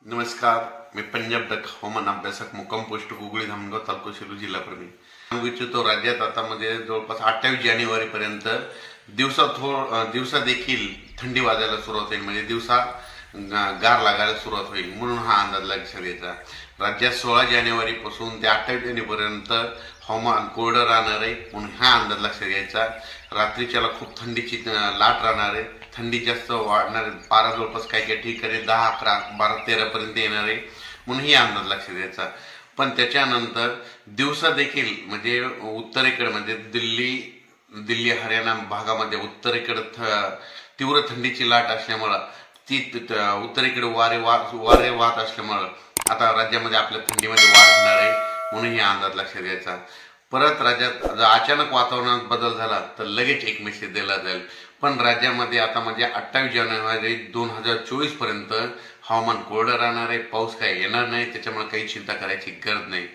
नमस्कार, मी पंजाब डक हवामान अभ्यासक मुक्काम पोस्ट गुगळी धामणगाव तालुका सेलू जिल्हा परभणी सांगू इच्छितो। राज्यात आता जवळपास 28 जानेवारी पर्यंत दिवसा देखील थंडी वाजायला सुरुवात होईल, म्हणजे दिवसा गार लागायला सुरुवात होईल, म्हणून हा अंदाज लक्षात घ्यायचा। राज्यात 16 जानेवारी पासून ते 28 जानेवारी पर्यंत हवामान कोरडं राहणार आहे, म्हणून हा अंदाज लक्षात घ्यायचा। रात्रीच्याला खूप थंडीची लाट राहणार आहे, थंडी जास्त वाढणार आहे, पारा जवळपास काही काही ठिकाणी 10, 11, 12, 13 पर्यंत येणार आहे, म्हणून ही अंदाज लक्षात घ्यायचा। पण त्याच्यानंतर दिवसा देखील म्हणजे उत्तरेकडे म्हणजे दिल्ली हरियाणा भागामध्ये उत्तरेकडे तीव्र थंडीची लाट असल्यामुळं ती उत्तरेकडे वारे वाहत असल्यामुळं आता राज्यामध्ये आपल्या थंडीमध्ये वाढ होणार आहे, म्हणून ही अंदाज लक्षात घ्यायचा। परत राज्यात जर अचानक वातावरणात बदल झाला तर लगेच एक मेसेज दिला जाईल। पण राज्यामध्ये आता 28 जानेवारी 2024 पर्यंत हवामान कोरडं राहणार आहे, पाऊस काही येणार नाही, त्याच्यामुळे काही चिंता करायची गरज नाही।